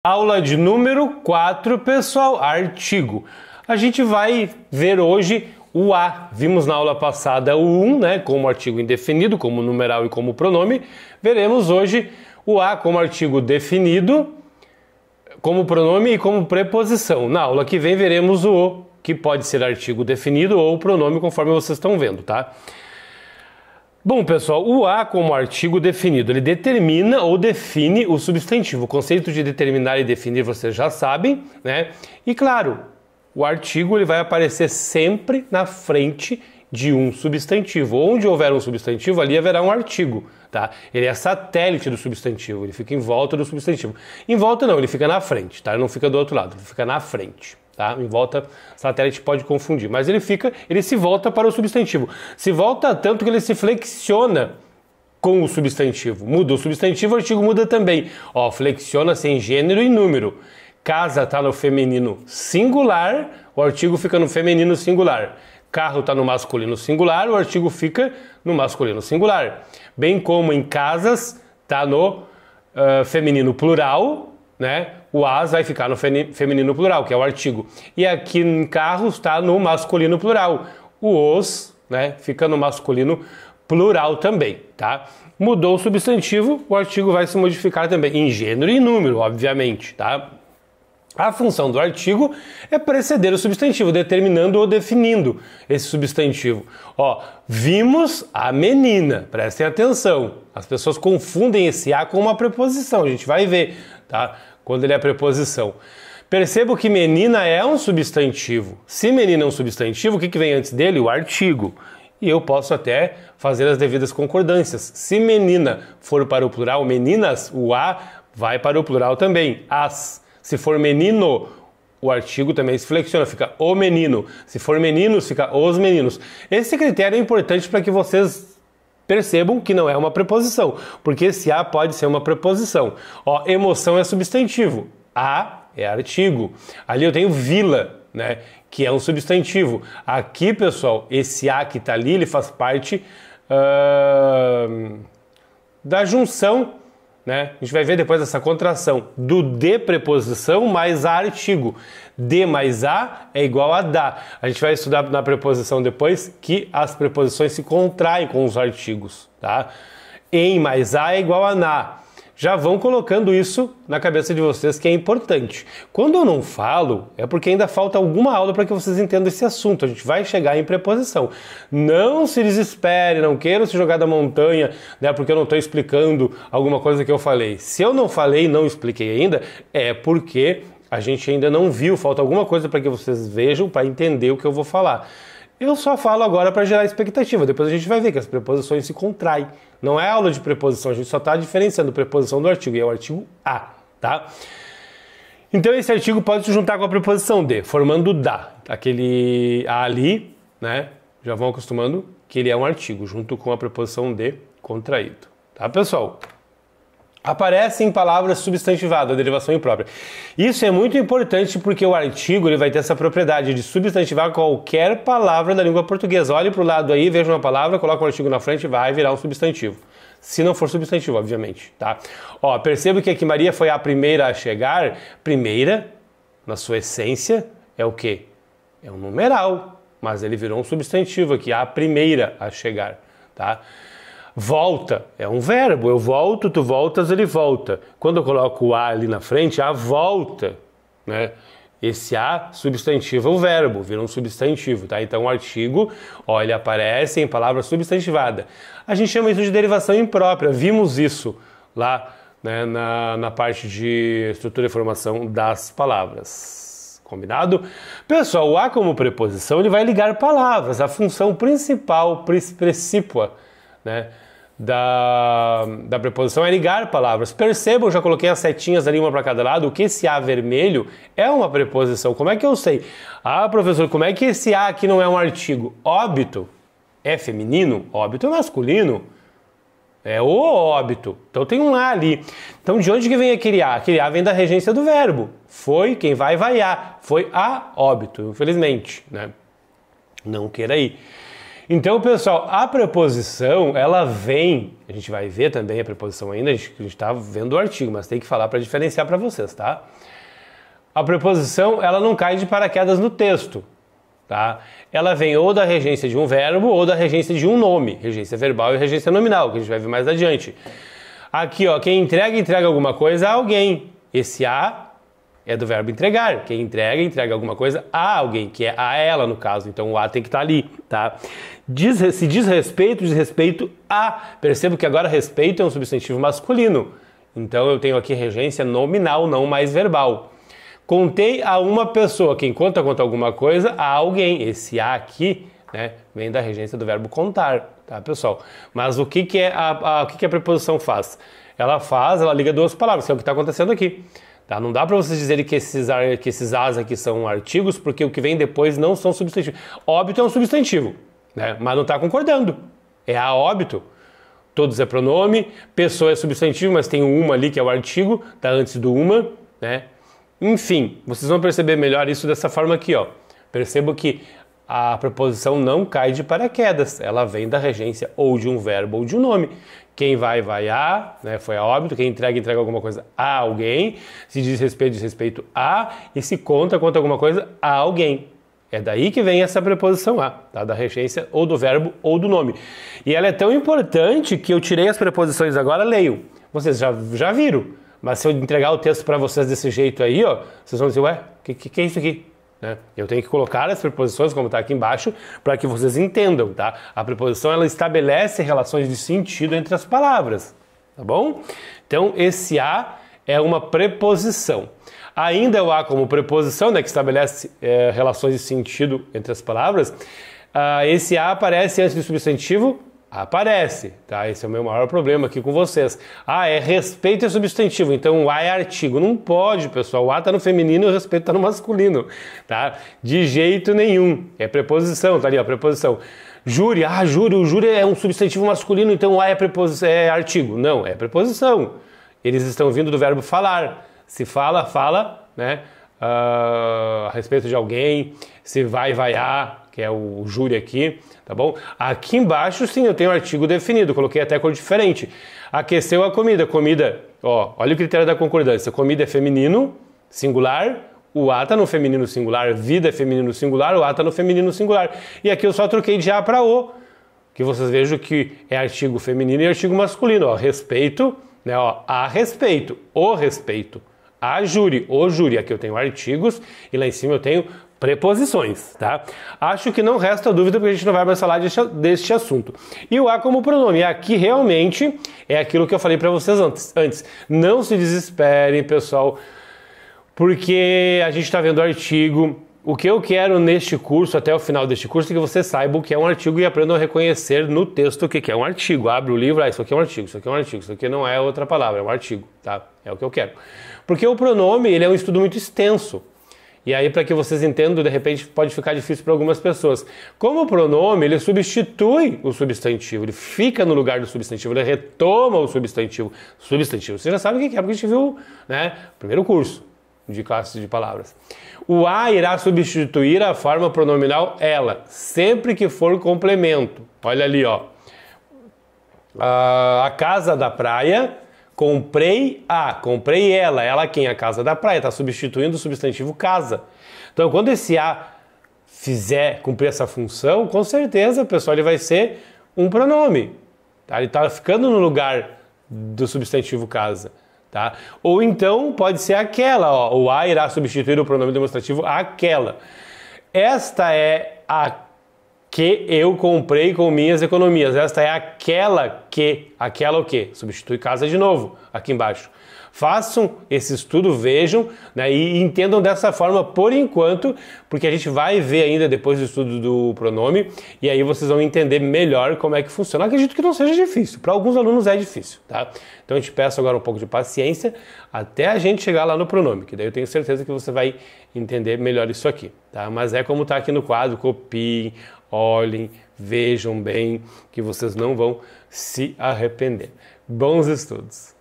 Aula de número 4, pessoal, artigo. A gente vai ver hoje o a. Vimos na aula passada o né, como artigo indefinido, como numeral e como pronome. Veremos hoje o a como artigo definido, como pronome e como preposição. Na aula que vem veremos o, que pode ser artigo definido ou pronome, conforme vocês estão vendo, tá? Bom, pessoal, o a como artigo definido, ele determina ou define o substantivo. O conceito de determinar e definir vocês já sabem, né? E claro, o artigo ele vai aparecer sempre na frente de um substantivo. Onde houver um substantivo, ali haverá um artigo, tá? Ele é satélite do substantivo, ele fica em volta do substantivo. Em volta não, ele fica na frente, tá? Ele não fica do outro lado, ele fica na frente. Tá? Em volta, satélite pode confundir, mas ele se volta para o substantivo. Se volta tanto que ele se flexiona com o substantivo. Muda o substantivo, o artigo muda também. Ó, flexiona-se em gênero e número. Casa está no feminino singular, o artigo fica no feminino singular. Carro está no masculino singular, o artigo fica no masculino singular. Bem como em casas está no feminino plural, né? O as vai ficar no feminino plural, que é o artigo. E aqui em carros está no masculino plural. O os, né, fica no masculino plural também, tá? Mudou o substantivo, o artigo vai se modificar também em gênero e número, obviamente, tá? A função do artigo é preceder o substantivo, determinando ou definindo esse substantivo. Ó, vimos a menina, prestem atenção. As pessoas confundem esse a com uma preposição, a gente vai ver, tá? Quando ele é preposição. Percebo que menina é um substantivo. Se menina é um substantivo, o que vem antes dele? O artigo. E eu posso até fazer as devidas concordâncias. Se menina for para o plural, meninas, o a vai para o plural também. As. Se for menino, o artigo também se flexiona, fica o menino. Se for meninos, fica os meninos. Esse critério é importante para que vocês percebam que não é uma preposição, porque esse a pode ser uma preposição. Ó, emoção é substantivo, a é artigo. Ali eu tenho vila, né, que é um substantivo. Aqui, pessoal, esse a que está ali, ele faz parte da junção, né? A gente vai ver depois essa contração do de preposição mais a artigo. De mais a é igual a da. A gente vai estudar na preposição depois que as preposições se contraem com os artigos, tá? Em mais a é igual a na. Já vão colocando isso na cabeça de vocês, que é importante. Quando eu não falo, é porque ainda falta alguma aula para que vocês entendam esse assunto. A gente vai chegar em preposição. Não se desespere, não queiram se jogar da montanha, né, porque eu não estou explicando alguma coisa que eu falei. Se eu não falei e não expliquei ainda, é porque a gente ainda não viu, falta alguma coisa para que vocês vejam, para entender o que eu vou falar. Eu só falo agora para gerar expectativa, depois a gente vai ver que as preposições se contraem. Não é aula de preposição, a gente só está diferenciando preposição do artigo, e é o artigo a, tá? Então esse artigo pode se juntar com a preposição de, formando da. Aquele a ali, né, já vão acostumando que ele é um artigo, junto com a preposição de contraído. Tá, pessoal? Aparece em palavras substantivadas, a derivação imprópria. Isso é muito importante porque o artigo ele vai ter essa propriedade de substantivar qualquer palavra da língua portuguesa. Olhe para o lado aí, veja uma palavra, coloca um artigo na frente e vai virar um substantivo. Se não for substantivo, obviamente, tá? Ó, perceba que aqui Maria foi a primeira a chegar. Primeira, na sua essência, é o quê? É um numeral, mas ele virou um substantivo aqui, a primeira a chegar, tá? Volta é um verbo, eu volto, tu voltas, ele volta. Quando eu coloco o a ali na frente, a volta, né? Esse a substantiva o verbo, vira um substantivo, tá? Então o artigo, ó, ele aparece em palavra substantivada. A gente chama isso de derivação imprópria, vimos isso lá, né, na parte de estrutura e formação das palavras. Combinado? Pessoal, o a como preposição, ele vai ligar palavras, a função principal, precípua, né, da preposição é ligar palavras. Percebam, eu já coloquei as setinhas ali, uma para cada lado, que esse a vermelho é uma preposição. Como é que eu sei? Ah, professor, como é que esse a aqui não é um artigo? Óbito é feminino, óbito é masculino. É o óbito. Então tem um a ali. Então de onde que vem aquele a? Aquele a vem da regência do verbo. Foi, quem vai a. Foi a óbito, infelizmente, né? Não queira ir. Então, pessoal, a preposição, ela vem, a gente vai ver também a preposição ainda, a gente está vendo o artigo, mas tem que falar para diferenciar para vocês, tá? A preposição, ela não cai de paraquedas no texto, tá? Ela vem ou da regência de um verbo ou da regência de um nome, regência verbal e regência nominal, que a gente vai ver mais adiante. Aqui, ó, quem entrega alguma coisa a alguém. Esse a é do verbo entregar. Quem entrega alguma coisa a alguém, que é a ela no caso. Então o a tem que estar ali, tá? Se diz respeito a. Percebo que agora respeito é um substantivo masculino. Então eu tenho aqui regência nominal, não mais verbal. Contei a uma pessoa. Quem conta alguma coisa a alguém. Esse a aqui, né, vem da regência do verbo contar, tá, pessoal? Mas o que a preposição faz? Ela liga duas palavras, que é o que está acontecendo aqui. Tá? Não dá para vocês dizerem que esses as aqui são artigos, porque o que vem depois não são substantivos. Óbito é um substantivo, né? Mas não está concordando. É a óbito. Todos é pronome, pessoa é substantivo, mas tem o uma ali que é o artigo, tá antes do uma, né? Enfim, vocês vão perceber melhor isso dessa forma aqui, ó. Percebo que a preposição não cai de paraquedas, ela vem da regência ou de um verbo ou de um nome. Quem vai a, né, foi a óbito, quem entrega alguma coisa a alguém, se diz respeito a, e se conta alguma coisa a alguém. É daí que vem essa preposição a, tá? Da regência ou do verbo ou do nome. E ela é tão importante que eu tirei as preposições agora, leio. Vocês já viram, mas se eu entregar o texto para vocês desse jeito aí, ó, vocês vão dizer, ué, que é isso aqui? Né? Eu tenho que colocar as preposições, como está aqui embaixo, para que vocês entendam, tá? A preposição, ela estabelece relações de sentido entre as palavras, tá bom? Então, esse a é uma preposição. Ainda o a como preposição, né, que estabelece relações de sentido entre as palavras, esse a aparece antes do substantivo? Aparece, tá? Esse é o meu maior problema aqui com vocês. É respeito é substantivo, então o a é artigo. Não pode, pessoal. O a tá no feminino e o respeito tá no masculino, tá? De jeito nenhum. É preposição, tá ali, ó, preposição. Júri, o júri é um substantivo masculino, então o a é artigo. Não, é preposição. Eles estão vindo do verbo falar. Se fala, né? A respeito de alguém. Se vai a, que é o júri aqui, tá bom? Aqui embaixo, sim, eu tenho o artigo definido, coloquei até cor diferente. Aqueceu a comida, ó, olha o critério da concordância. Comida é feminino, singular, o a tá no feminino singular, vida é feminino singular, o a tá no feminino singular. E aqui eu só troquei de a para o, que vocês vejam que é artigo feminino e artigo masculino, ó, respeito, né, ó, a respeito, o respeito, a júri, o júri. Aqui eu tenho artigos e lá em cima eu tenho preposições, tá? Acho que não resta dúvida porque a gente não vai mais falar deste assunto. E o a como pronome, aqui realmente é aquilo que eu falei para vocês antes. Não se desesperem, pessoal, porque a gente está vendo o artigo. O que eu quero neste curso, até o final deste curso, é que você saiba o que é um artigo e aprendam a reconhecer no texto o que é um artigo. Abre o livro, isso aqui é um artigo, isso aqui é um artigo, isso aqui não é outra palavra, é um artigo, tá? É o que eu quero. Porque o pronome, ele é um estudo muito extenso. E aí, para que vocês entendam, de repente pode ficar difícil para algumas pessoas. Como o pronome, ele substitui o substantivo, ele fica no lugar do substantivo, ele retoma o substantivo. Substantivo, você já sabe o que é, porque a gente viu, né, primeiro curso de classes de palavras. O a irá substituir a forma pronominal ela, sempre que for complemento. Olha ali, ó. A casa da praia... Comprei ela quem? A casa da praia, está substituindo o substantivo casa. Então, quando esse a fizer cumprir essa função, com certeza, pessoal, ele vai ser um pronome. Tá? Ele está ficando no lugar do substantivo casa. Tá? Ou então, pode ser aquela, ó, o a irá substituir o pronome demonstrativo aquela. Esta é a que eu comprei com minhas economias. Esta é aquela o quê? Substitui casa de novo, aqui embaixo. Façam esse estudo, vejam, né, e entendam dessa forma por enquanto, porque a gente vai ver ainda depois do estudo do pronome, e aí vocês vão entender melhor como é que funciona. Acredito que não seja difícil, para alguns alunos é difícil, tá? Então eu te peço agora um pouco de paciência até a gente chegar lá no pronome, que daí eu tenho certeza que você vai entender melhor isso aqui, tá? Mas é como está aqui no quadro, copiem, olhem, vejam bem, que vocês não vão se arrepender. Bons estudos!